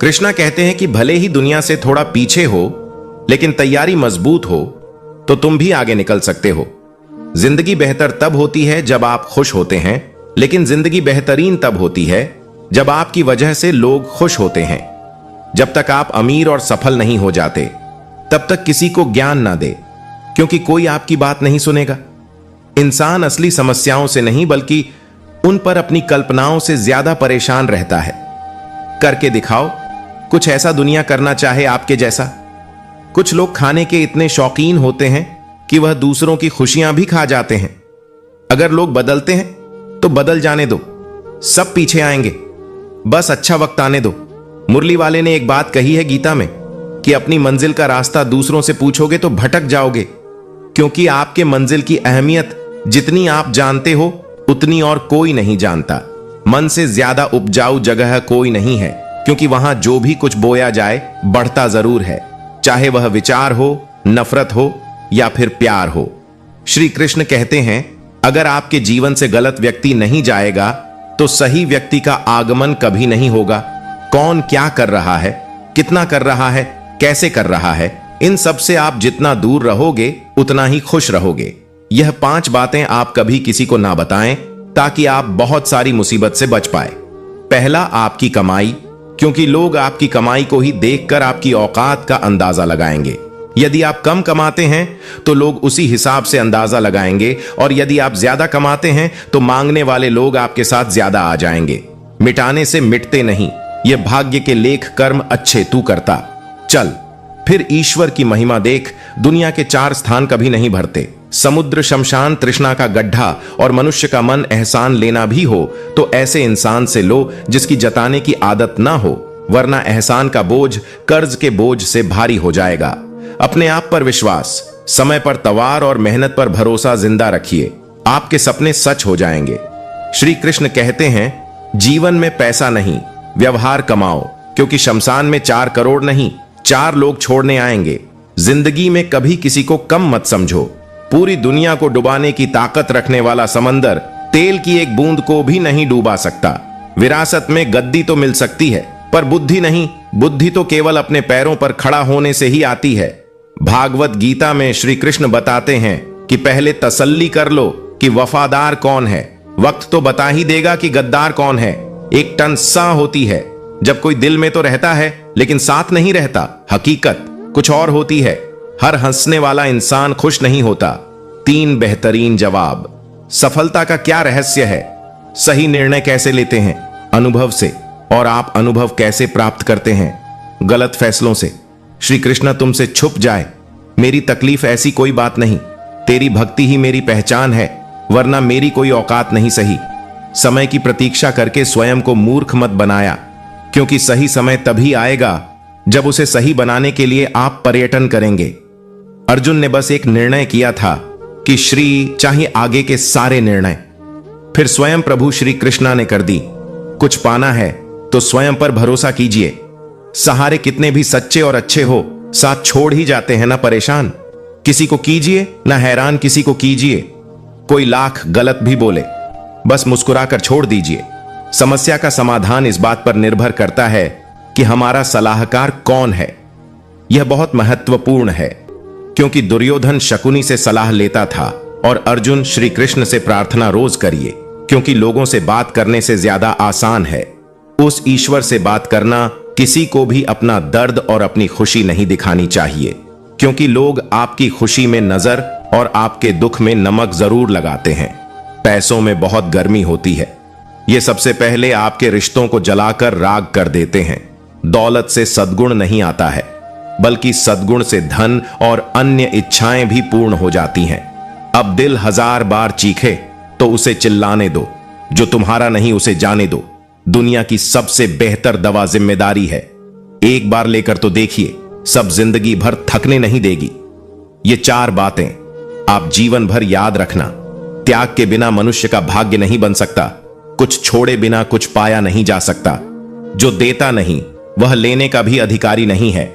कृष्णा कहते हैं कि भले ही दुनिया से थोड़ा पीछे हो, लेकिन तैयारी मजबूत हो तो तुम भी आगे निकल सकते हो। जिंदगी बेहतर तब होती है जब आप खुश होते हैं, लेकिन जिंदगी बेहतरीन तब होती है जब आपकी वजह से लोग खुश होते हैं। जब तक आप अमीर और सफल नहीं हो जाते, तब तक किसी को ज्ञान ना दे, क्योंकि कोई आपकी बात नहीं सुनेगा। इंसान असली समस्याओं से नहीं, बल्कि उन पर अपनी कल्पनाओं से ज्यादा परेशान रहता है। करके दिखाओ कुछ ऐसा दुनिया करना चाहे आपके जैसा। कुछ लोग खाने के इतने शौकीन होते हैं कि वह दूसरों की खुशियां भी खा जाते हैं। अगर लोग बदलते हैं तो बदल जाने दो, सब पीछे आएंगे, बस अच्छा वक्त आने दो। मुरली वाले ने एक बात कही है गीता में कि अपनी मंजिल का रास्ता दूसरों से पूछोगे तो भटक जाओगे, क्योंकि आपके मंजिल की अहमियत जितनी आप जानते हो उतनी और कोई नहीं जानता। मन से ज्यादा उपजाऊ जगह कोई नहीं है, क्योंकि वहां जो भी कुछ बोया जाए बढ़ता जरूर है, चाहे वह विचार हो, नफरत हो या फिर प्यार हो। श्री कृष्ण कहते हैं, अगर आपके जीवन से गलत व्यक्ति नहीं जाएगा तो सही व्यक्ति का आगमन कभी नहीं होगा। कौन क्या कर रहा है, कितना कर रहा है, कैसे कर रहा है, इन सब से आप जितना दूर रहोगे उतना ही खुश रहोगे। यह 5 बातें आप कभी किसी को ना बताएं, ताकि आप बहुत सारी मुसीबत से बच पाए। पहला, आपकी कमाई, क्योंकि लोग आपकी कमाई को ही देखकर आपकी औकात का अंदाजा लगाएंगे। यदि आप कम कमाते हैं तो लोग उसी हिसाब से अंदाजा लगाएंगे, और यदि आप ज्यादा कमाते हैं तो मांगने वाले लोग आपके साथ ज्यादा आ जाएंगे। मिटाने से मिटते नहीं, ये भाग्य के लेख कर्म अच्छे तू करता चल। फिर ईश्वर की महिमा देख, दुनिया के 4 स्थान कभी नहीं भरते। समुद्र, शमशान, तृष्णा का गड्ढा और मनुष्य का मन। एहसान लेना भी हो तो ऐसे इंसान से लो जिसकी जताने की आदत ना हो, वरना एहसान का बोझ कर्ज के बोझ से भारी हो जाएगा। अपने आप पर विश्वास, समय पर तवार और मेहनत पर भरोसा जिंदा रखिए, आपके सपने सच हो जाएंगे। श्री कृष्ण कहते हैं, जीवन में पैसा नहीं, व्यवहार कमाओ, क्योंकि शमशान में 4 करोड़ नहीं 4 लोग छोड़ने आएंगे। जिंदगी में कभी किसी को कम मत समझो। पूरी दुनिया को डुबाने की ताकत रखने वाला समंदर तेल की एक बूंद को भी नहीं डूबा सकता। विरासत में गद्दी तो मिल सकती है, पर बुद्धि नहीं। बुद्धि तो केवल अपने पैरों पर खड़ा होने से ही आती है। भागवत गीता में श्री कृष्ण बताते हैं कि पहले तसल्ली कर लो कि वफादार कौन है, वक्त तो बता ही देगा कि गद्दार कौन है। एक टन सा होती है जब कोई दिल में तो रहता है लेकिन साथ नहीं रहता। हकीकत कुछ और होती है। हर हंसने वाला इंसान खुश नहीं होता। 3 बेहतरीन जवाब। सफलता का क्या रहस्य है? सही निर्णय कैसे लेते हैं? अनुभव से। और आप अनुभव कैसे प्राप्त करते हैं? गलत फैसलों से। श्री कृष्ण तुमसे छुप जाए, मेरी तकलीफ ऐसी कोई बात नहीं, तेरी भक्ति ही मेरी पहचान है, वरना मेरी कोई औकात नहीं सही। समय की प्रतीक्षा करके स्वयं को मूर्ख मत बनाया, क्योंकि सही समय तभी आएगा जब उसे सही बनाने के लिए आप पर्यटन करेंगे। अर्जुन ने बस एक निर्णय किया था कि श्री चाहे आगे के सारे निर्णय, फिर स्वयं प्रभु श्री कृष्णा ने कर दी। कुछ पाना है तो स्वयं पर भरोसा कीजिए। सहारे कितने भी सच्चे और अच्छे हो, साथ छोड़ ही जाते हैं ना परेशान। किसी को कीजिए ना हैरान किसी को कीजिए। कोई लाख गलत भी बोले, बस मुस्कुराकर छोड़ दीजिए। समस्या का समाधान इस बात पर निर्भर करता है कि हमारा सलाहकार कौन है। यह बहुत महत्वपूर्ण है, क्योंकि दुर्योधन शकुनी से सलाह लेता था और अर्जुन श्री कृष्ण से प्रार्थना रोज करिए, क्योंकि लोगों से बात करने से ज्यादा आसान है उस ईश्वर से बात करना। किसी को भी अपना दर्द और अपनी खुशी नहीं दिखानी चाहिए, क्योंकि लोग आपकी खुशी में नजर और आपके दुख में नमक जरूर लगाते हैं। पैसों में बहुत गर्मी होती है, ये सबसे पहले आपके रिश्तों को जलाकर राख कर देते हैं। दौलत से सद्गुण नहीं आता है, बल्कि सद्गुण से धन और अन्य इच्छाएं भी पूर्ण हो जाती हैं। अब दिल 1000 बार चीखे तो उसे चिल्लाने दो, जो तुम्हारा नहीं उसे जाने दो। दुनिया की सबसे बेहतर दवा जिम्मेदारी है। एक बार लेकर तो देखिए, सब जिंदगी भर थकने नहीं देगी। ये 4 बातें आप जीवन भर याद रखना। त्याग के बिना मनुष्य का भाग्य नहीं बन सकता। कुछ छोड़े बिना कुछ पाया नहीं जा सकता। जो देता नहीं वह लेने का भी अधिकारी नहीं है।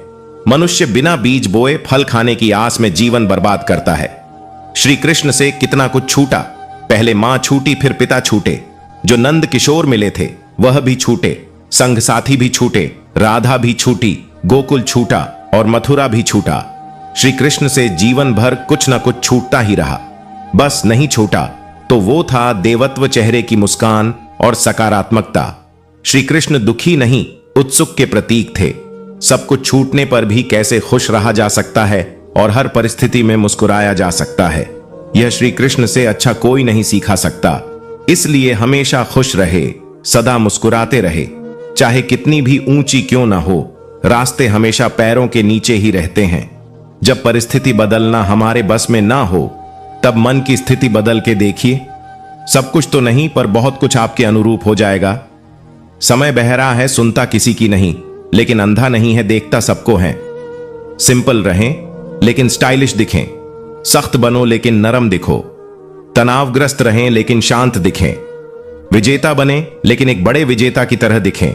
मनुष्य बिना बीज बोए फल खाने की आस में जीवन बर्बाद करता है। श्री कृष्ण से कितना कुछ छूटा। पहले मां छूटी, फिर पिता छूटे। जो नंद किशोर मिले थे वह भी छूटे। संग साथी भी छूटे, राधा भी छूटी, गोकुल छूटा और मथुरा भी छूटा। श्री कृष्ण से जीवन भर कुछ न कुछ छूटता ही रहा। बस नहीं छूटा तो वो था देवत्व चेहरे की मुस्कान और सकारात्मकता। श्री कृष्ण दुखी नहीं, उत्सुक के प्रतीक थे। सब कुछ छूटने पर भी कैसे खुश रहा जा सकता है और हर परिस्थिति में मुस्कुराया जा सकता है, यह श्री कृष्ण से अच्छा कोई नहीं सीखा सकता। इसलिए हमेशा खुश रहे, सदा मुस्कुराते रहे, चाहे कितनी भी ऊंची क्यों ना हो। रास्ते हमेशा पैरों के नीचे ही रहते हैं। जब परिस्थिति बदलना हमारे बस में ना हो, तब मन की स्थिति बदल के देखिए। सब कुछ तो नहीं, पर बहुत कुछ आपके अनुरूप हो जाएगा। समय बहरा है, सुनता किसी की नहीं, लेकिन अंधा नहीं है, देखता सबको है। सिंपल रहें लेकिन स्टाइलिश दिखें, सख्त बनो लेकिन नरम दिखो, तनावग्रस्त रहें लेकिन शांत दिखें, विजेता बने लेकिन एक बड़े विजेता की तरह दिखें।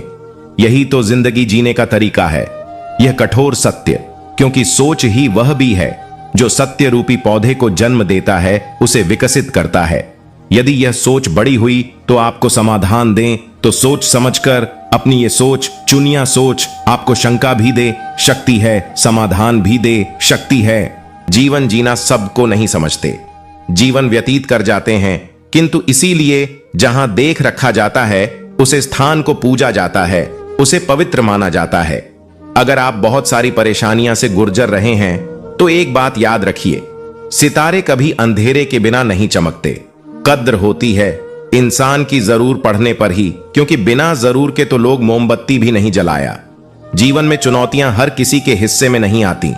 यही तो जिंदगी जीने का तरीका है। यह कठोर सत्य, क्योंकि सोच ही वह भी है जो सत्य रूपी पौधे को जन्म देता है, उसे विकसित करता है। यदि यह सोच बड़ी हुई तो आपको समाधान दें, तो सोच समझकर अपनी ये सोच, चुनिया सोच, आपको शंका भी दे, शक्ति है, समाधान भी दे, शक्ति है। जीवन जीना सबको नहीं समझते, जीवन व्यतीत कर जाते हैं, किंतु इसीलिए जहां देख रखा जाता है उसे स्थान को पूजा जाता है, उसे पवित्र माना जाता है। अगर आप बहुत सारी परेशानियां से गुजर रहे हैं तो एक बात याद रखिए, सितारे कभी अंधेरे के बिना नहीं चमकते। कद्र होती है इंसान की जरूर पढ़ने पर ही, क्योंकि बिना जरूर के तो लोग मोमबत्ती भी नहीं जलाया। जीवन में चुनौतियां हर किसी के हिस्से में नहीं आती,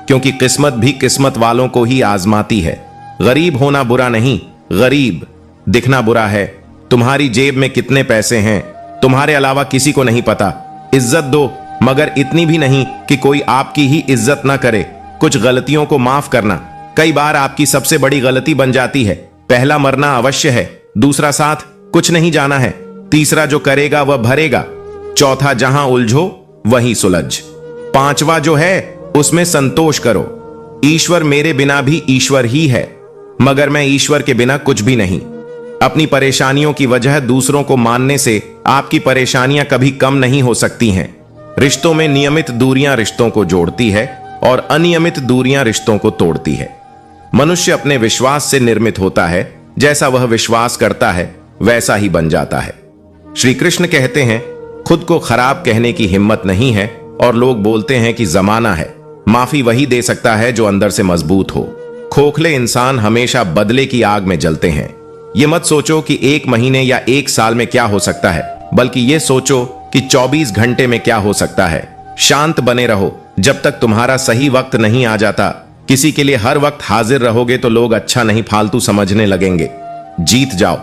क्योंकि किस्मत भी किस्मत वालों को ही आजमाती है। गरीब होना बुरा नहीं, गरीब दिखना बुरा है। तुम्हारी जेब में कितने पैसे हैं तुम्हारे अलावा किसी को नहीं पता। इज्जत दो, मगर इतनी भी नहीं कि कोई आपकी ही इज्जत ना करे। कुछ गलतियों को माफ करना कई बार आपकी सबसे बड़ी गलती बन जाती है। पहला मरना अवश्य है, दूसरा साथ कुछ नहीं जाना है, तीसरा जो करेगा वह भरेगा, चौथा जहां उलझो वहीं सुलझ, पांचवा जो है उसमें संतोष करो। ईश्वर मेरे बिना भी ईश्वर ही है, मगर मैं ईश्वर के बिना कुछ भी नहीं। अपनी परेशानियों की वजह दूसरों को मानने से आपकी परेशानियां कभी कम नहीं हो सकती हैं। रिश्तों में नियमित दूरियां रिश्तों को जोड़ती है और अनियमित दूरियां रिश्तों को तोड़ती है। मनुष्य अपने विश्वास से निर्मित होता है, जैसा वह विश्वास करता है वैसा ही बन जाता है। श्री कृष्ण कहते हैं, खुद को खराब कहने की हिम्मत नहीं है और लोग बोलते हैं कि जमाना है। माफी वही दे सकता है जो अंदर से मजबूत हो। खोखले इंसान हमेशा बदले की आग में जलते हैं। ये मत सोचो कि 1 महीने या 1 साल में क्या हो सकता है, बल्कि ये सोचो कि 24 घंटे में क्या हो सकता है। शांत बने रहो जब तक तुम्हारा सही वक्त नहीं आ जाता। किसी के लिए हर वक्त हाजिर रहोगे तो लोग अच्छा नहीं फालतू समझने लगेंगे। जीत जाओ।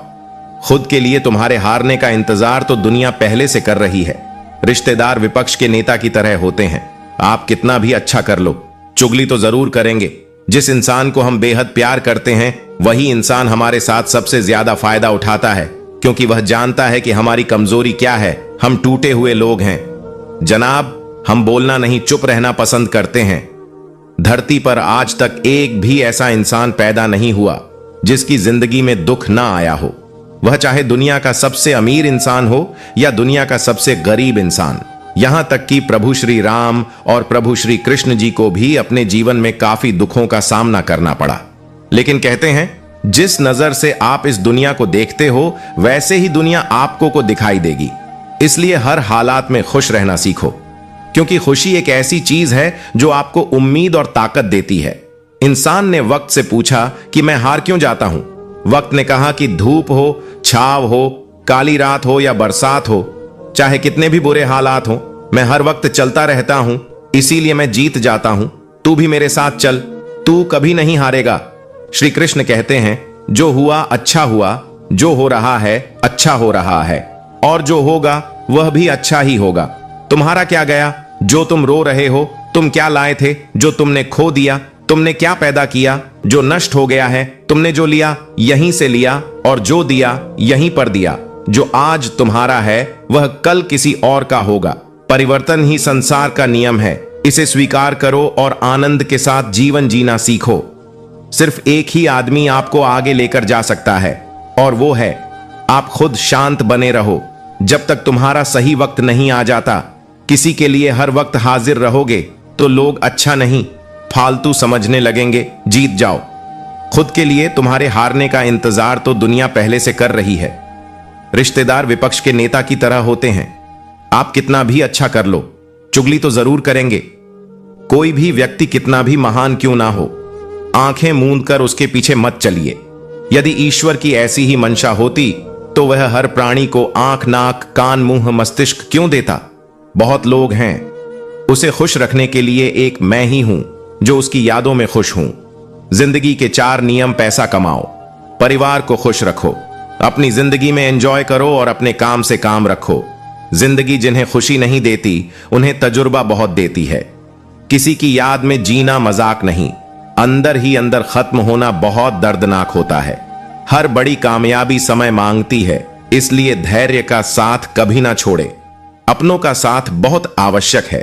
खुद के लिए तुम्हारे हारने का इंतजार तो दुनिया पहले से कर रही है। रिश्तेदार विपक्ष के नेता की तरह होते हैं। आप कितना भी अच्छा कर लो, चुगली तो जरूर करेंगे। जिस इंसान को हम बेहद प्यार करते हैं वही इंसान हमारे साथ सबसे ज्यादा फायदा उठाता है, क्योंकि वह जानता है कि हमारी कमजोरी क्या है। हम टूटे हुए लोग हैं जनाब। हम बोलना नहीं, चुप रहना पसंद करते हैं। धरती पर आज तक एक भी ऐसा इंसान पैदा नहीं हुआ जिसकी जिंदगी में दुख ना आया हो, वह चाहे दुनिया का सबसे अमीर इंसान हो या दुनिया का सबसे गरीब इंसान। यहां तक कि प्रभु श्री राम और प्रभु श्री कृष्ण जी को भी अपने जीवन में काफी दुखों का सामना करना पड़ा। लेकिन कहते हैं, जिस नजर से आप इस दुनिया को देखते हो वैसे ही दुनिया आपको को दिखाई देगी। इसलिए हर हालात में खुश रहना सीखो, क्योंकि खुशी एक ऐसी चीज है जो आपको उम्मीद और ताकत देती है। इंसान ने वक्त से पूछा कि मैं हार क्यों जाता हूं। वक्त ने कहा कि धूप हो, छाव हो, काली रात हो या बरसात हो, चाहे कितने भी बुरे हालात हो, मैं हर वक्त चलता रहता हूं, इसीलिए मैं जीत जाता हूं। तू भी मेरे साथ चल, तू कभी नहीं हारेगा। श्री कृष्ण कहते हैं, जो हुआ अच्छा हुआ, जो हो रहा है अच्छा हो रहा है, और जो होगा वह भी अच्छा ही होगा। तुम्हारा क्या गया जो तुम रो रहे हो? तुम क्या लाए थे जो तुमने खो दिया? तुमने क्या पैदा किया जो नष्ट हो गया है? तुमने जो लिया यहीं से लिया और जो दिया यहीं पर दिया। जो आज तुम्हारा है वह कल किसी और का होगा। परिवर्तन ही संसार का नियम है, इसे स्वीकार करो और आनंद के साथ जीवन जीना सीखो। सिर्फ एक ही आदमी आपको आगे लेकर जा सकता है और वो है आप खुद। शांत बने रहो, जब तक तुम्हारा सही वक्त नहीं आ जाता, किसी के लिए हर वक्त हाजिर रहोगे तो लोग अच्छा नहीं, फालतू समझने लगेंगे। जीत जाओ। खुद के लिए तुम्हारे हारने का इंतजार तो दुनिया पहले से कर रही है। रिश्तेदार विपक्ष के नेता की तरह होते हैं। आप कितना भी अच्छा कर लो, चुगली तो जरूर करेंगे। कोई भी व्यक्ति कितना भी महान क्यों ना हो, आंखें मूंद कर उसके पीछे मत चलिए। यदि ईश्वर की ऐसी ही मंशा होती तो वह हर प्राणी को आंख, नाक, कान, मुंह, मस्तिष्क क्यों देता? बहुत लोग हैं। उसे खुश रखने के लिए एक मैं ही हूं जो उसकी यादों में खुश हूं। जिंदगी के 4 नियम: पैसा कमाओ, परिवार को खुश रखो, अपनी जिंदगी में एंजॉय करो और अपने काम से काम रखो। जिंदगी जिन्हें खुशी नहीं देती उन्हें तजुर्बा बहुत देती है। किसी की याद में जीना मजाक नहीं, अंदर ही अंदर खत्म होना बहुत दर्दनाक होता है। हर बड़ी कामयाबी समय मांगती है, इसलिए धैर्य का साथ कभी ना छोड़े। अपनों का साथ बहुत आवश्यक है।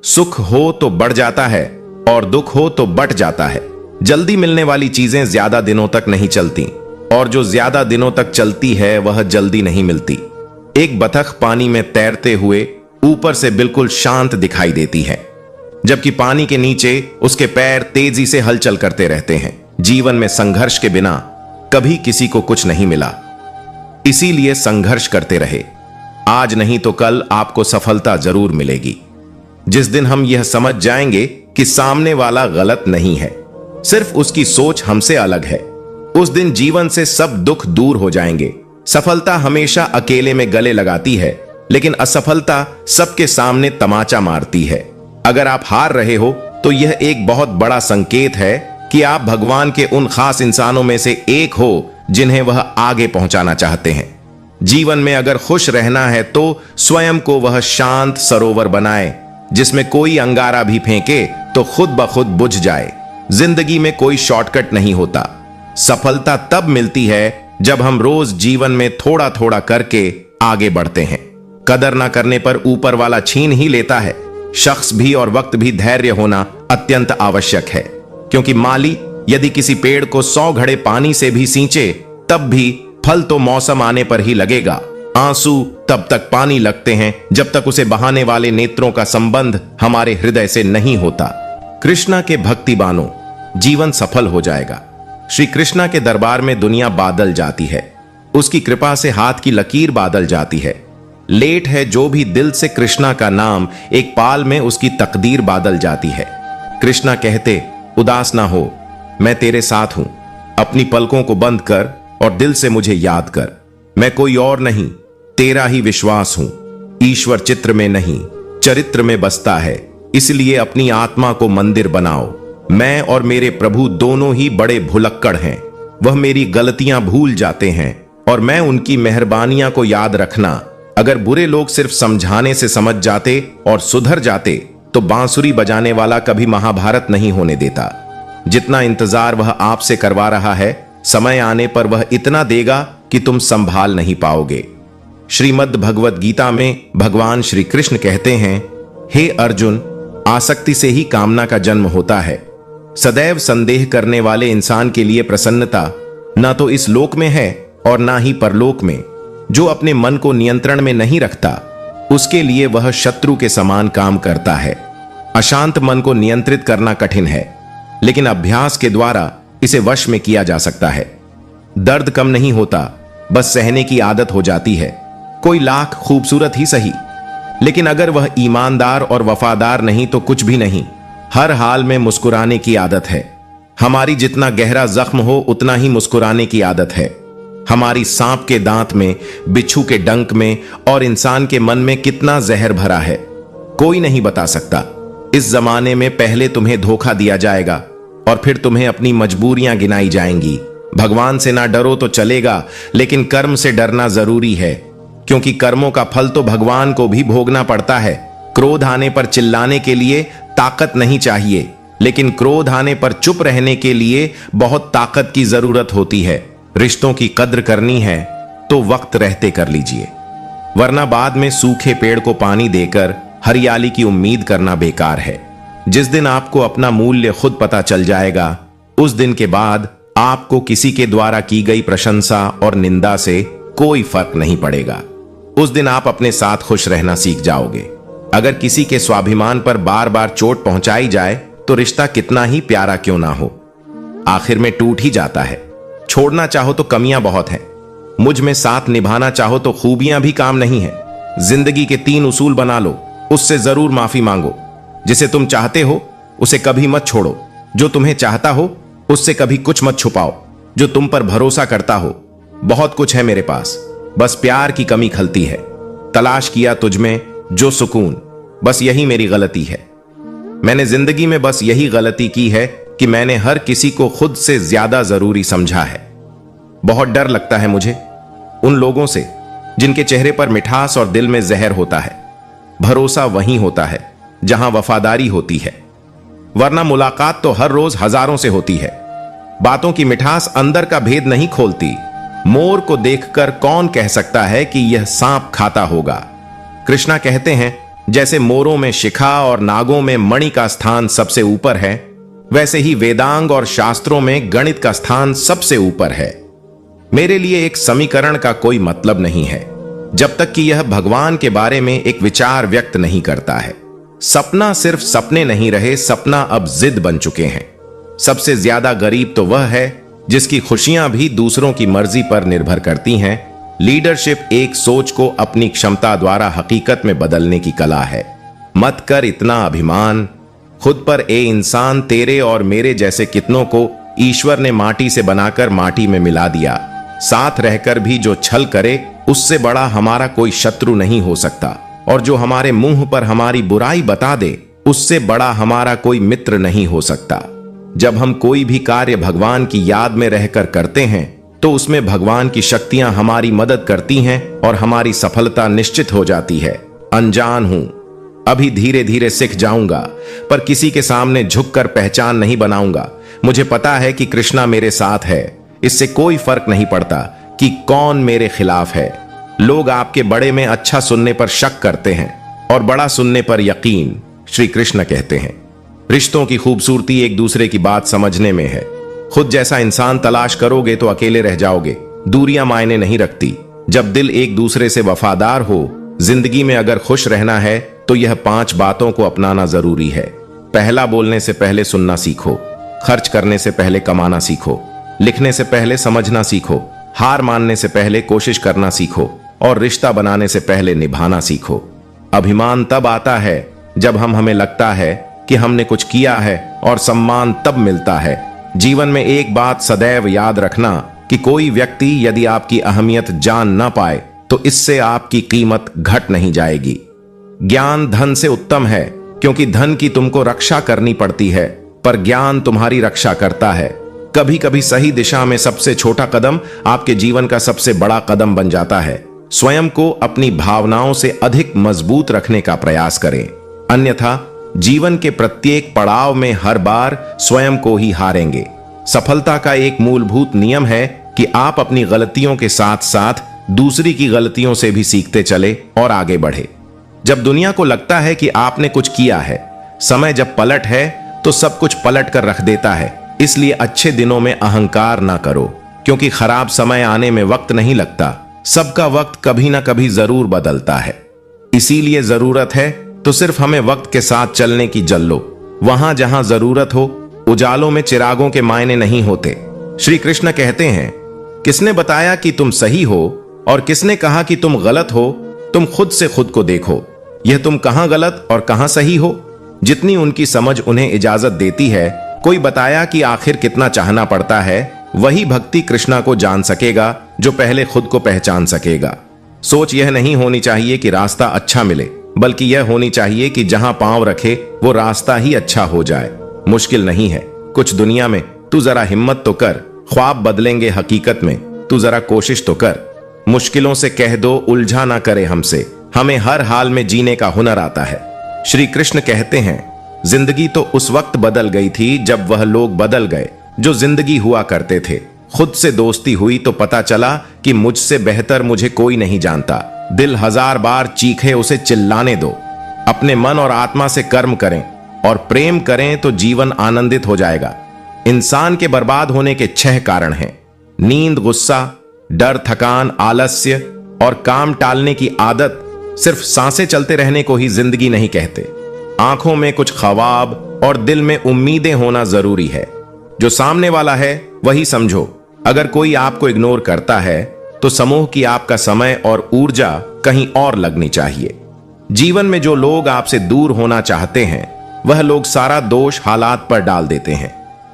सुख हो तो बढ़ जाता है और दुख हो तो बट जाता है। जल्दी मिलने वाली चीजें ज्यादा दिनों तक नहीं चलती और जो ज्यादा दिनों तक चलती है वह जल्दी नहीं मिलती। एक बतख पानी में तैरते हुए ऊपर से बिल्कुल शांत दिखाई देती है, जबकि पानी के नीचे उसके पैर तेजी से हलचल करते रहते हैं। जीवन में संघर्ष के बिना कभी किसी को कुछ नहीं मिला, इसीलिए संघर्ष करते रहे। आज नहीं तो कल आपको सफलता जरूर मिलेगी। जिस दिन हम यह समझ जाएंगे कि सामने वाला गलत नहीं है, सिर्फ उसकी सोच हमसे अलग है, उस दिन जीवन से सब दुख दूर हो जाएंगे। सफलता हमेशा अकेले में गले लगाती है, लेकिन असफलता सबके सामने तमाचा मारती है। अगर आप हार रहे हो तो यह एक बहुत बड़ा संकेत है कि आप भगवान के उन खास इंसानों में से एक हो जिन्हें वह आगे पहुंचाना चाहते हैं। जीवन में अगर खुश रहना है तो स्वयं को वह शांत सरोवर बनाए जिसमें कोई अंगारा भी फेंके तो खुद ब खुद बुझ जाए। जिंदगी में कोई शॉर्टकट नहीं होता। सफलता तब मिलती है जब हम रोज जीवन में थोड़ा थोड़ा करके आगे बढ़ते हैं। कदर ना करने पर ऊपर वाला छीन ही लेता है। शख्स भी और वक्त भी धैर्य होना अत्यंत आवश्यक है, क्योंकि माली यदि किसी पेड़ को 100 घड़े पानी से भी सींचे तब भी फल तो मौसम आने पर ही लगेगा। आंसू तब तक पानी लगते हैं जब तक उसे बहाने वाले नेत्रों का संबंध हमारे हृदय से नहीं होता। कृष्णा के भक्ति बानो, जीवन सफल हो जाएगा। श्री कृष्णा के दरबार में दुनिया बादल जाती है, उसकी कृपा से हाथ की लकीर बादल जाती है। लेट है जो भी दिल से कृष्णा का नाम, एक पाल में उसकी तकदीर बादल जाती है। कृष्णा कहते, उदास ना हो, मैं तेरे साथ हूं। अपनी पलकों को बंद कर और दिल से मुझे याद कर। मैं कोई और नहीं, तेरा ही विश्वास हूं। ईश्वर चित्र में नहीं चरित्र में बसता है, इसलिए अपनी आत्मा को मंदिर बनाओ। मैं और मेरे प्रभु दोनों ही बड़े भुलक्कड़ हैं। वह मेरी गलतियां भूल जाते हैं और मैं उनकी मेहरबानियां को याद रखना। अगर बुरे लोग सिर्फ समझाने से समझ जाते और सुधर जाते तो बांसुरी बजाने वाला कभी महाभारत नहीं होने देता। जितना इंतजार वह आपसे करवा रहा है, समय आने पर वह इतना देगा कि तुम संभाल नहीं पाओगे। श्रीमद् भगवद गीता में भगवान श्री कृष्ण कहते हैं, हे अर्जुन, आसक्ति से ही कामना का जन्म होता है। सदैव संदेह करने वाले इंसान के लिए प्रसन्नता ना तो इस लोक में है और ना ही परलोक में। जो अपने मन को नियंत्रण में नहीं रखता, उसके लिए वह शत्रु के समान काम करता है। अशांत मन को नियंत्रित करना कठिन है, लेकिन अभ्यास के द्वारा इसे वश में किया जा सकता है। दर्द कम नहीं होता, बस सहने की आदत हो जाती है। कोई लाख खूबसूरत ही सही, लेकिन अगर वह ईमानदार और वफादार नहीं तो कुछ भी नहीं। हर हाल में मुस्कुराने की आदत है। हमारी जितना गहरा जख्म हो उतना ही मुस्कुराने की आदत है। हमारी सांप के दांत में, बिच्छू के डंक में और इंसान के मन में कितना जहर भरा है, कोई नहीं बता सकता। इस जमाने में पहले तुम्हें धोखा दिया जाएगा और फिर तुम्हें अपनी मजबूरियां गिनाई जाएंगी। भगवान से ना डरो तो चलेगा, लेकिन कर्म से डरना जरूरी है, क्योंकि कर्मों का फल तो भगवान को भी भोगना पड़ता है। क्रोध आने पर चिल्लाने के लिए ताकत नहीं चाहिए, लेकिन क्रोध आने पर चुप रहने के लिए बहुत ताकत की जरूरत होती है। रिश्तों की कद्र करनी है तो वक्त रहते कर लीजिए, वरना बाद में सूखे पेड़ को पानी देकर हरियाली की उम्मीद करना बेकार है। जिस दिन आपको अपना मूल्य खुद पता चल जाएगा, उस दिन के बाद आपको किसी के द्वारा की गई प्रशंसा और निंदा से कोई फर्क नहीं पड़ेगा। उस दिन आप अपने साथ खुश रहना सीख जाओगे। अगर किसी के स्वाभिमान पर बार बार चोट पहुंचाई जाए तो रिश्ता कितना ही प्यारा क्यों ना हो, आखिर में टूट ही जाता है। छोड़ना चाहो तो कमियां बहुत हैं, मुझ में साथ निभाना चाहो तो खूबियां भी काम नहीं है। जिंदगी के 3 उसूल बना लो, उससे जरूर माफी मांगो। जिसे तुम चाहते हो उसे कभी मत छोड़ो, जो तुम्हें चाहता हो उससे कभी कुछ मत छुपाओ, जो तुम पर भरोसा करता हो। बहुत कुछ है मेरे पास, बस प्यार की कमी खलती है। तलाश किया तुझ में जो सुकून, बस यही मेरी गलती है। मैंने जिंदगी में बस यही गलती की है कि मैंने हर किसी को खुद से ज्यादा जरूरी समझा है। बहुत डर लगता है मुझे उन लोगों से जिनके चेहरे पर मिठास और दिल में जहर होता है। भरोसा वहीं होता है जहां वफादारी होती है, वरना मुलाकात तो हर रोज हजारों से होती है। बातों की मिठास अंदर का भेद नहीं खोलती। मोर को देखकर कौन कह सकता है कि यह सांप खाता होगा। कृष्णा कहते हैं, जैसे मोरों में शिखा और नागों में मणि का स्थान सबसे ऊपर है, वैसे ही वेदांग और शास्त्रों में गणित का स्थान सबसे ऊपर है। मेरे लिए एक समीकरण का कोई मतलब नहीं है जब तक कि यह भगवान के बारे में एक विचार व्यक्त नहीं करता है। सपना सिर्फ सपने नहीं रहे, सपना अब जिद बन चुके हैं। सबसे ज्यादा गरीब तो वह है जिसकी खुशियां भी दूसरों की मर्जी पर निर्भर करती हैं। लीडरशिप एक सोच को अपनी क्षमता द्वारा हकीकत में बदलने की कला है। मत कर इतना अभिमान खुद पर ए इंसान, तेरे और मेरे जैसे कितनों को ईश्वर ने माटी से बनाकर माटी में मिला दिया। साथ रहकर भी जो छल करे उससे बड़ा हमारा कोई शत्रु नहीं हो सकता, और जो हमारे मुंह पर हमारी बुराई बता दे उससे बड़ा हमारा कोई मित्र नहीं हो सकता। जब हम कोई भी कार्य भगवान की याद में रहकर करते हैं तो उसमें भगवान की शक्तियां हमारी मदद करती हैं और हमारी सफलता निश्चित हो जाती है। अनजान हूं, अभी धीरे धीरे सीख जाऊंगा, पर किसी के सामने झुककर पहचान नहीं बनाऊंगा। मुझे पता है कि कृष्णा मेरे साथ है, इससे कोई फर्क नहीं पड़ता कि कौन मेरे खिलाफ है। लोग आपके बड़े में अच्छा सुनने पर शक करते हैं और बड़ा सुनने पर यकीन, श्री कृष्ण कहते हैं। रिश्तों की खूबसूरती एक दूसरे की बात समझने में है। खुद जैसा इंसान तलाश करोगे तो अकेले रह जाओगे। दूरियां मायने नहीं रखती जब दिल एक दूसरे से वफादार हो। जिंदगी में अगर खुश रहना है तो यह 5 बातों को अपनाना जरूरी है। पहला, बोलने से पहले सुनना सीखो। खर्च करने से पहले कमाना सीखो। लिखने से पहले समझना सीखो। हार मानने से पहले कोशिश करना सीखो और रिश्ता बनाने से पहले निभाना सीखो। अभिमान तब आता है जब हमें लगता है कि हमने कुछ किया है, और सम्मान तब मिलता है। जीवन में एक बात सदैव याद रखना कि कोई व्यक्ति यदि आपकी अहमियत जान ना पाए तो इससे आपकी कीमत घट नहीं जाएगी। ज्ञान धन से उत्तम है क्योंकि धन की तुमको रक्षा करनी पड़ती है, पर ज्ञान तुम्हारी रक्षा करता है। कभी कभी सही दिशा में सबसे छोटा कदम आपके जीवन का सबसे बड़ा कदम बन जाता है। स्वयं को अपनी भावनाओं से अधिक मजबूत रखने का प्रयास करें, अन्यथा जीवन के प्रत्येक पड़ाव में हर बार स्वयं को ही हारेंगे। सफलता का एक मूलभूत नियम है कि आप अपनी गलतियों के साथ साथ दूसरी की गलतियों से भी सीखते चले और आगे बढ़े। जब दुनिया को लगता है कि आपने कुछ किया है, समय जब पलट है तो सब कुछ पलट कर रख देता है। इसलिए अच्छे दिनों में अहंकार ना करो, क्योंकि खराब समय आने में वक्त नहीं लगता। सबका वक्त कभी ना कभी जरूर बदलता है। इसीलिए जरूरत है तो सिर्फ हमें वक्त के साथ चलने की जल लो। वहां जहां जरूरत हो, उजालों में चिरागों के मायने नहीं होते। श्री कृष्ण कहते हैं, किसने बताया कि तुम सही हो और किसने कहा कि तुम गलत हो? तुम खुद से खुद को देखो, यह तुम कहां गलत और कहां सही हो। जितनी उनकी समझ उन्हें इजाजत देती है। कोई बताया कि आखिर कितना चाहना पड़ता है, वही भक्ति कृष्णा को जान सकेगा जो पहले खुद को पहचान सकेगा। सोच यह नहीं होनी चाहिए कि रास्ता अच्छा मिले, बल्कि यह होनी चाहिए कि जहां पांव रखे वो रास्ता ही अच्छा हो जाए। मुश्किल नहीं है कुछ दुनिया में, तू जरा हिम्मत तो कर। ख्वाब बदलेंगे हकीकत में, तू जरा कोशिश तो कर। मुश्किलों से कह दो उलझा ना करे हमसे, हमें हर हाल में जीने का हुनर आता है। श्री कृष्ण कहते हैं, जिंदगी तो उस वक्त बदल गई थी जब वह लोग बदल गए जो जिंदगी हुआ करते थे। खुद से दोस्ती हुई तो पता चला कि मुझसे बेहतर मुझे कोई नहीं जानता। दिल 1000 बार चीखे उसे चिल्लाने दो। अपने मन और आत्मा से कर्म करें और प्रेम करें तो जीवन आनंदित हो जाएगा। इंसान के बर्बाद होने के 6 कारण हैं: नींद, गुस्सा, डर, थकान, आलस्य और काम टालने की आदत सिर्फ सांसें चलते रहने को ही जिंदगी नहीं कहते। आंखों में कुछ ख्वाब और दिल में उम्मीदें होना जरूरी है। जो सामने वाला है वही समझो। अगर कोई आपको इग्नोर करता है तो समझो कि आपका समय और ऊर्जा कहीं और लगनी चाहिए। जीवन में जो लोग आपसे दूर होना चाहते हैं वह लोग सारा दोष हालात पर डाल देते हैं।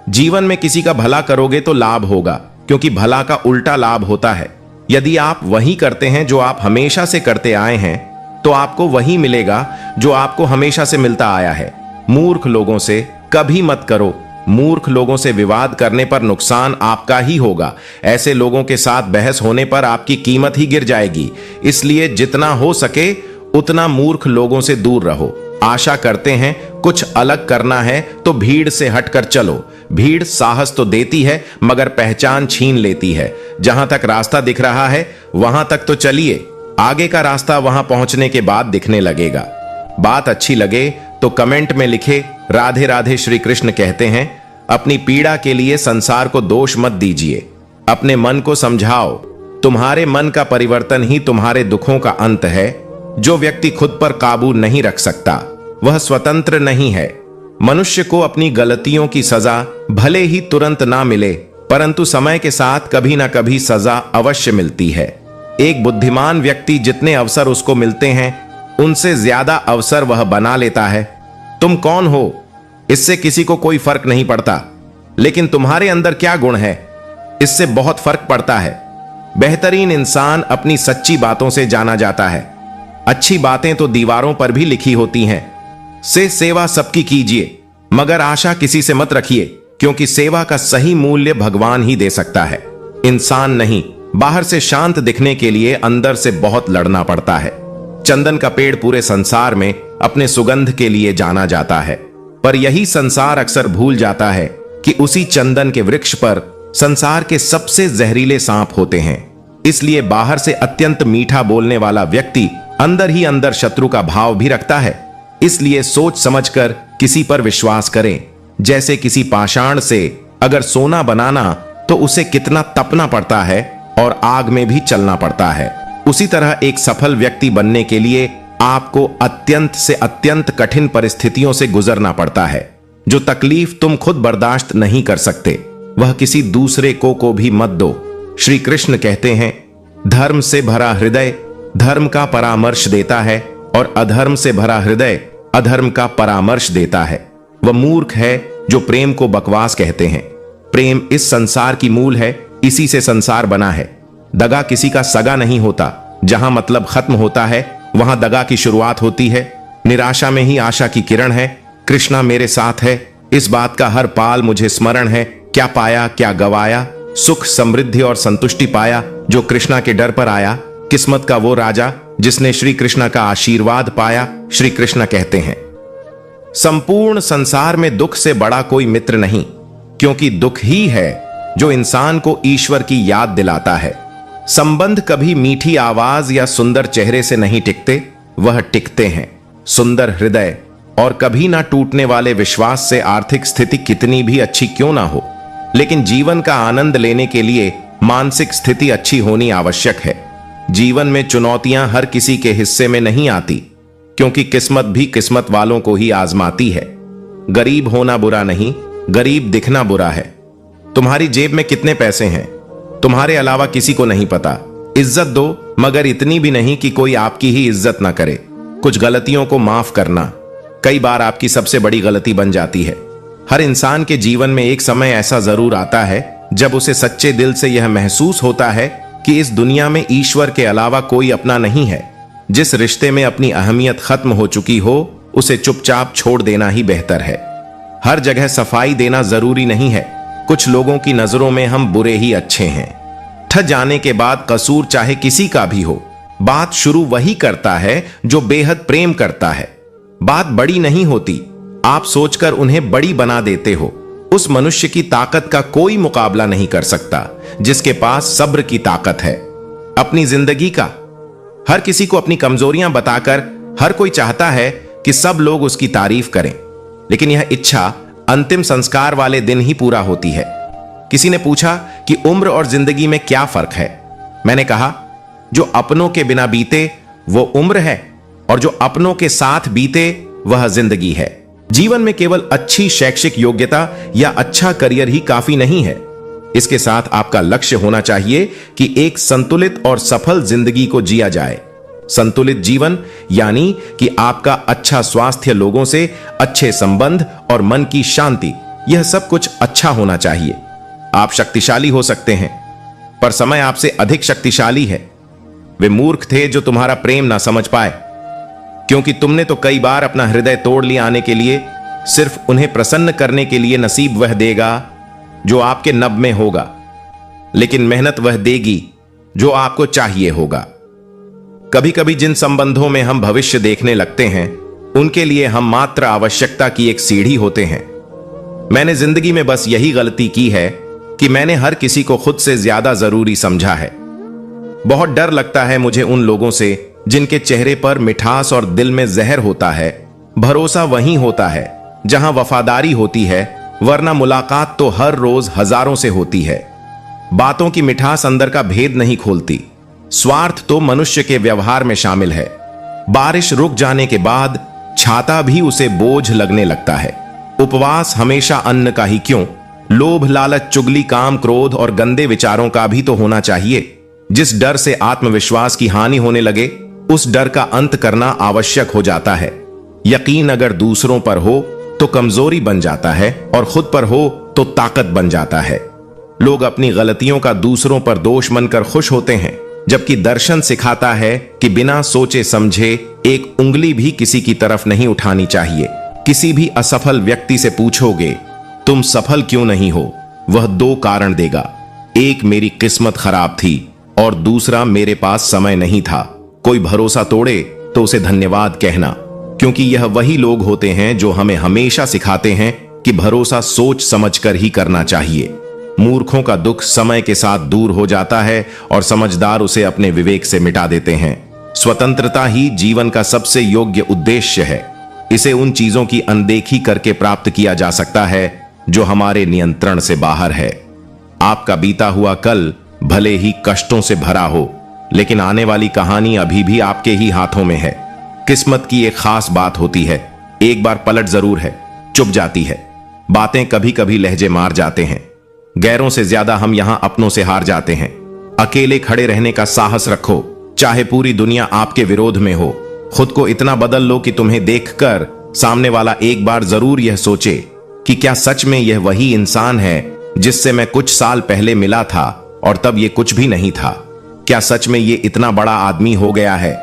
जीवन में किसी का भला करोगे तो लाभ होगा, क्योंकि भला का उल्टा लाभ होता है। यदि आप वही करते हैं जो आप हमेशा से करते आए हैं तो आपको वही मिलेगा जो आपको हमेशा से मिलता आया है। मूर्ख लोगों से कभी मत करो। मूर्ख लोगों से विवाद करने पर नुकसान आपका ही होगा। ऐसे लोगों के साथ बहस होने पर आपकी कीमत ही गिर जाएगी। इसलिए जितना हो सके उतना मूर्ख लोगों से दूर रहो। आशा करते हैं कुछ अलग करना है तो भीड़ से हटकर चलो। भीड़ साहस तो देती है मगर पहचान छीन लेती है। जहां तक रास्ता दिख रहा है वहां तक तो चलिए, आगे का रास्ता वहां पहुंचने के बाद दिखने लगेगा। बात अच्छी लगे तो कमेंट में लिखे राधे राधे। श्री कृष्ण कहते हैं, अपनी पीड़ा के लिए संसार को दोष मत दीजिए, अपने मन को समझाओ। तुम्हारे मन का परिवर्तन ही तुम्हारे दुखों का अंत है। जो व्यक्ति खुद पर काबू नहीं रख सकता वह स्वतंत्र नहीं है। मनुष्य को अपनी गलतियों की सजा भले ही तुरंत ना मिले, परंतु समय के साथ कभी ना कभी सजा अवश्य मिलती है। एक बुद्धिमान व्यक्ति जितने अवसर उसको मिलते हैं उनसे ज्यादा अवसर वह बना लेता है। तुम कौन हो इससे किसी को कोई फर्क नहीं पड़ता, लेकिन तुम्हारे अंदर क्या गुण है इससे बहुत फर्क पड़ता है। बेहतरीन इंसान अपनी सच्ची बातों से जाना जाता है। अच्छी बातें तो दीवारों पर भी लिखी होती हैं। सेवा सबकी कीजिए मगर आशा किसी से मत रखिए, क्योंकि सेवा का सही मूल्य भगवान ही दे सकता है, इंसान नहीं। बाहर से शांत दिखने के लिए अंदर से बहुत लड़ना पड़ता है। चंदन का पेड़ पूरे संसार में अपने सुगंध के लिए जाना जाता है, पर यही संसार अक्सर भूल जाता है कि उसी चंदन के वृक्ष पर संसार के सबसे जहरीले सांप होते हैं। इसलिए बाहर से अत्यंत मीठा बोलने वाला व्यक्ति अंदर ही अंदर शत्रु का भाव भी रखता है। इसलिए सोच समझकर किसी पर विश्वास करें। जैसे किसी पाषाण से अगर सोना बनाना तो उसे कितना तपना पड़ता है और आग में भी चलना पड़ता है, उसी तरह एक सफल व्यक्ति बनने के लिए आपको अत्यंत से अत्यंत कठिन परिस्थितियों से गुजरना पड़ता है। जो तकलीफ तुम खुद बर्दाश्त नहीं कर सकते वह किसी दूसरे को भी मत दो। श्री कृष्ण कहते हैं, धर्म से भरा हृदय धर्म का परामर्श देता है और अधर्म से भरा हृदय अधर्म का परामर्श देता है। वह मूर्ख है जो प्रेम को बकवास कहते हैं। प्रेम इस संसार की मूल है, इसी से संसार बना है। दगा किसी का सगा नहीं होता। जहां मतलब खत्म होता है वहां दगा की शुरुआत होती है। निराशा में ही आशा की किरण है। कृष्णा मेरे साथ है, इस बात का हर पाल मुझे स्मरण है। क्या पाया क्या गवाया, सुख समृद्धि और संतुष्टि पाया जो कृष्णा के डर पर आया। किस्मत का वो राजा जिसने श्री कृष्ण का आशीर्वाद पाया। श्री कृष्ण कहते हैं, संपूर्ण संसार में दुख से बड़ा कोई मित्र नहीं, क्योंकि दुख ही है जो इंसान को ईश्वर की याद दिलाता है। संबंध कभी मीठी आवाज या सुंदर चेहरे से नहीं टिकते, वह टिकते हैं सुंदर हृदय और कभी ना टूटने वाले विश्वास से। आर्थिक स्थिति कितनी भी अच्छी क्यों ना हो, लेकिन जीवन का आनंद लेने के लिए मानसिक स्थिति अच्छी होनी आवश्यक है। जीवन में चुनौतियां हर किसी के हिस्से में नहीं आती, क्योंकि किस्मत भी किस्मत वालों को ही आजमाती है। गरीब होना बुरा नहीं, गरीब दिखना बुरा है। तुम्हारी जेब में कितने पैसे हैं तुम्हारे अलावा किसी को नहीं पता। इज्जत दो मगर इतनी भी नहीं कि कोई आपकी ही इज्जत ना करे। कुछ गलतियों को माफ करना कई बार आपकी सबसे बड़ी गलती बन जाती है। हर इंसान के जीवन में एक समय ऐसा जरूर आता है जब उसे सच्चे दिल से यह महसूस होता है कि इस दुनिया में ईश्वर के अलावा कोई अपना नहीं है। जिस रिश्ते में अपनी अहमियत खत्म हो चुकी हो उसे चुपचाप छोड़ देना ही बेहतर है। हर जगह सफाई देना जरूरी नहीं है। कुछ लोगों की नजरों में हम बुरे ही अच्छे हैं। ठग जाने के बाद कसूर चाहे किसी का भी हो, बात शुरू वही करता है जो बेहद प्रेम करता है। बात बड़ी नहीं होती, आप सोचकर उन्हें बड़ी बना देते हो। उस मनुष्य की ताकत का कोई मुकाबला नहीं कर सकता जिसके पास सब्र की ताकत है। अपनी जिंदगी का हर किसी को अपनी कमजोरियां बताकर हर कोई चाहता है कि सब लोग उसकी तारीफ करें, लेकिन यह इच्छा अंतिम संस्कार वाले दिन ही पूरा होती है। किसी ने पूछा कि उम्र और जिंदगी में क्या फर्क है। मैंने कहा, जो अपनों के बिना बीते वो उम्र है, और जो अपनों के साथ बीते वह जिंदगी है। जीवन में केवल अच्छी शैक्षिक योग्यता या अच्छा करियर ही काफी नहीं है। इसके साथ आपका लक्ष्य होना चाहिए कि एक संतुलित और सफल जिंदगी को जिया जाए। संतुलित जीवन यानी कि आपका अच्छा स्वास्थ्य, लोगों से अच्छे संबंध और मन की शांति, यह सब कुछ अच्छा होना चाहिए। आप शक्तिशाली हो सकते हैं, पर समय आपसे अधिक शक्तिशाली है। वे मूर्ख थे जो तुम्हारा प्रेम ना समझ पाए, क्योंकि तुमने तो कई बार अपना हृदय तोड़ लिया आने के लिए। सिर्फ उन्हें प्रसन्न करने के लिए नसीब वह देगा जो आपके नब में होगा, लेकिन मेहनत वह देगी जो आपको चाहिए होगा। कभी कभी जिन संबंधों में हम भविष्य देखने लगते हैं, उनके लिए हम मात्र आवश्यकता की एक सीढ़ी होते हैं। मैंने जिंदगी में बस यही गलती की है कि मैंने हर किसी को खुद से ज्यादा जरूरी समझा है। बहुत डर लगता है मुझे उन लोगों से जिनके चेहरे पर मिठास और दिल में जहर होता है। भरोसा वहीं होता है जहां वफादारी होती है, वरना मुलाकात तो हर रोज हजारों से होती है। बातों की मिठास अंदर का भेद नहीं खोलती। स्वार्थ तो मनुष्य के व्यवहार में शामिल है। बारिश रुक जाने के बाद छाता भी उसे बोझ लगने लगता है। उपवास हमेशा अन्न का ही क्यों, लोभ, लालच, चुगली, काम, क्रोध और गंदे विचारों का भी तो होना चाहिए। जिस डर से आत्मविश्वास की हानि होने लगे, उस डर का अंत करना आवश्यक हो जाता है। यकीन अगर दूसरों पर हो तो कमजोरी बन जाता है, और खुद पर हो तो ताकत बन जाता है। लोग अपनी गलतियों का दूसरों पर दोष मनकर खुश होते हैं, जबकि दर्शन सिखाता है कि बिना सोचे समझे एक उंगली भी किसी की तरफ नहीं उठानी चाहिए। किसी भी असफल व्यक्ति से पूछोगे तुम सफल क्यों नहीं हो, वह दो कारण देगा। एक, मेरी किस्मत खराब थी, और दूसरा, मेरे पास समय नहीं था। कोई भरोसा तोड़े तो उसे धन्यवाद कहना, क्योंकि यह वही लोग होते हैं जो हमें हमेशा सिखाते हैं कि भरोसा सोच समझकर ही करना चाहिए। मूर्खों का दुख समय के साथ दूर हो जाता है और समझदार उसे अपने विवेक से मिटा देते हैं। स्वतंत्रता ही जीवन का सबसे योग्य उद्देश्य है। इसे उन चीजों की अनदेखी करके प्राप्त किया जा सकता है जो हमारे नियंत्रण से बाहर है। आपका बीता हुआ कल भले ही कष्टों से भरा हो, लेकिन आने वाली कहानी अभी भी आपके ही हाथों में है। किस्मत की एक खास बात होती है, एक बार पलट जरूर है, चुप जाती है। बातें कभी कभी लहजे मार जाते हैं। गैरों से ज्यादा हम यहां अपनों से हार जाते हैं। अकेले खड़े रहने का साहस रखो, चाहे पूरी दुनिया आपके विरोध में हो। खुद को इतना बदल लो कि तुम्हें देखकर सामने वाला एक बार जरूर यह सोचे कि क्या सच में यह वही इंसान है जिससे मैं कुछ साल पहले मिला था और तब ये कुछ भी नहीं था। क्या सच में ये इतना बड़ा आदमी हो गया है?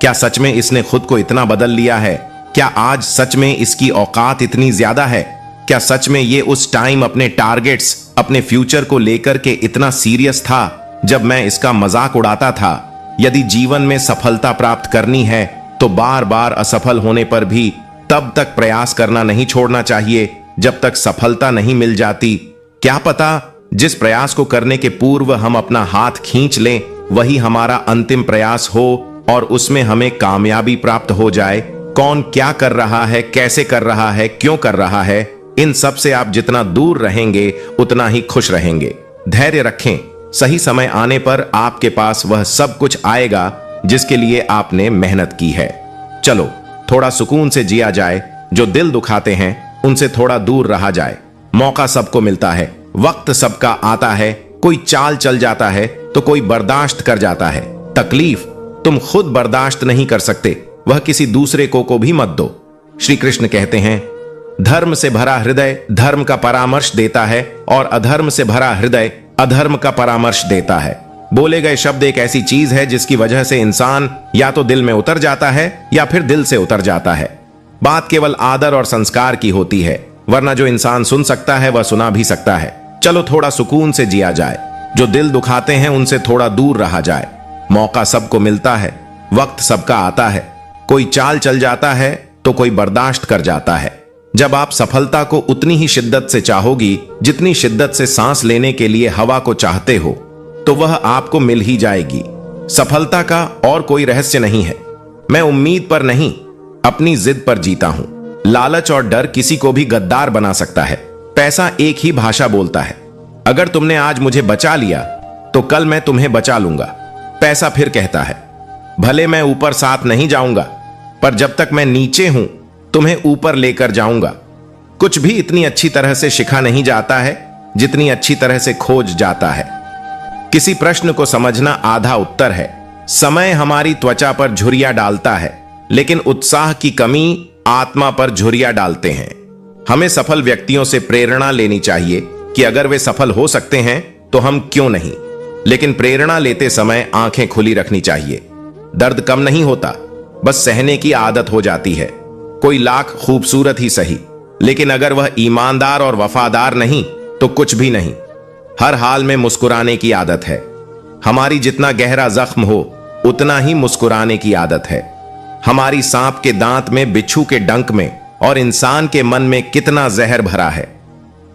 क्या सच में इसने खुद को इतना बदल लिया है? क्या आज सच में इसकी औकात इतनी ज्यादा है? क्या सच में ये उस टाइम अपने टारगेट्स, अपने फ्यूचर को लेकर के इतना सीरियस था जब मैं इसका मजाक उड़ाता था? यदि जीवन में सफलता प्राप्त करनी है तो बार बार असफल होने पर भी तब तक प्रयास करना नहीं छोड़ना चाहिए जब तक सफलता नहीं मिल जाती। क्या पता जिस प्रयास को करने के पूर्व हम अपना हाथ खींच लें वही हमारा अंतिम प्रयास हो और उसमें हमें कामयाबी प्राप्त हो जाए। कौन क्या कर रहा है, कैसे कर रहा है, क्यों कर रहा है, इन सब से आप जितना दूर रहेंगे उतना ही खुश रहेंगे। धैर्य रखें, सही समय आने पर आपके पास वह सब कुछ आएगा जिसके लिए आपने मेहनत की है। चलो थोड़ा सुकून से जिया जाए। जो दिल दुखाते हैं उनसे थोड़ा दूर रहा जाए। मौका सबको मिलता है, वक्त सबका आता है। कोई चाल चल जाता है तो कोई बर्दाश्त कर जाता है। तकलीफ तुम खुद बर्दाश्त नहीं कर सकते, वह किसी दूसरे को भी मत दो। श्री कृष्ण कहते हैं, धर्म से भरा हृदय धर्म का परामर्श देता है और अधर्म से भरा हृदय अधर्म का परामर्श देता है। बोले गए शब्द एक ऐसी चीज है जिसकी वजह से इंसान या तो दिल में उतर जाता है या फिर दिल से उतर जाता है। बात केवल आदर और संस्कार की होती है, वरना जो इंसान सुन सकता है वह सुना भी सकता है। चलो थोड़ा सुकून से जिया जाए। जो दिल दुखाते हैं उनसे थोड़ा दूर रहा जाए। मौका सबको मिलता है, वक्त सबका आता है। कोई चाल चल जाता है तो कोई बर्दाश्त कर जाता है। जब आप सफलता को उतनी ही शिद्दत से चाहोगी जितनी शिद्दत से सांस लेने के लिए हवा को चाहते हो, तो वह आपको मिल ही जाएगी। सफलता का और कोई रहस्य नहीं है। मैं उम्मीद पर नहीं, अपनी जिद पर जीता हूं। लालच और डर किसी को भी गद्दार बना सकता है। पैसा एक ही भाषा बोलता है। अगर तुमने आज मुझे बचा लिया तो कल मैं तुम्हें बचा लूंगा। पैसा फिर कहता है, भले मैं ऊपर साथ नहीं जाऊंगा, पर जब तक मैं नीचे हूं तुम्हें ऊपर लेकर जाऊंगा। कुछ भी इतनी अच्छी तरह से सिखा नहीं जाता है जितनी अच्छी तरह से खोज जाता है। किसी प्रश्न को समझना आधा उत्तर है। समय हमारी त्वचा पर झुर्रियां डालता है, लेकिन उत्साह की कमी आत्मा पर झुर्रियां डालते हैं। हमें सफल व्यक्तियों से प्रेरणा लेनी चाहिए कि अगर वे सफल हो सकते हैं तो हम क्यों नहीं। लेकिन प्रेरणा लेते समय आंखें खुली रखनी चाहिए। दर्द कम नहीं होता, बस सहने की आदत हो जाती है। कोई लाख खूबसूरत ही सही, लेकिन अगर वह ईमानदार और वफादार नहीं तो कुछ भी नहीं। हर हाल में मुस्कुराने की आदत है। हमारी जितना गहरा जख्म हो उतना ही मुस्कुराने की आदत है। हमारी सांप के दांत में, बिच्छू के डंक में और इंसान के मन में कितना जहर भरा है,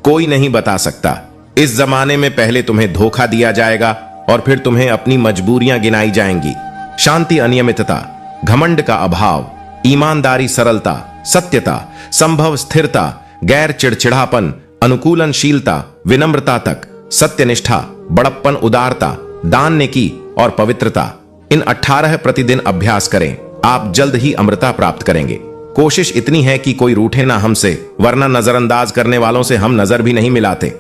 कोई नहीं बता सकता। इस जमाने में पहले तुम्हें धोखा दिया जाएगा और फिर तुम्हें अपनी मजबूरियां गिनाई जाएंगी। शांति अनियमितता, घमंड का अभाव, ईमानदारी सरलता, सत्यता, संभव स्थिरता, गैर चिड़चिड़ापन, अनुकूलनशीलता, विनम्रता तक, सत्यनिष्ठा, बड़प्पन, उदारता, दान नेकी और पवित्रता। इन 18 प्रतिदिन अभ्यास करें, आप जल्द ही अमृता प्राप्त करेंगे। कोशिश इतनी है कि कोई रूठे ना हमसे, वरना नजरअंदाज करने वालों से हम नजर भी नहीं मिलाते।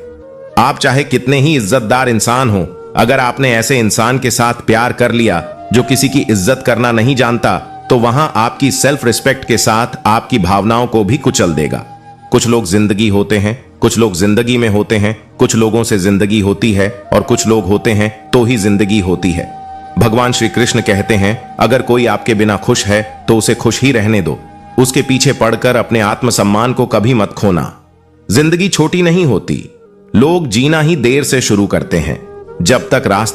आप चाहे कितने ही इज्जतदार इंसान हो, अगर आपने ऐसे इंसान के साथ प्यार कर लिया जो किसी की इज्जत करना नहीं जानता, तो वहां आपकी सेल्फ रिस्पेक्ट के साथ आपकी भावनाओं को भी कुचल देगा। कुछ लोग जिंदगी होते हैं, कुछ लोग जिंदगी में होते हैं, कुछ लोगों से जिंदगी होती है और कुछ लोग होते हैं तो ही जिंदगी होती है। भगवान श्री कृष्ण कहते हैं, अगर कोई आपके बिना खुश है तो उसे खुश ही रहने दो। उसके पीछे पड़कर अपने आत्मसम्मान को कभी मत खोना। जिंदगी छोटी नहीं होती, लोग जीना ही देर से शुरू करते हैं। जब तक रास्ता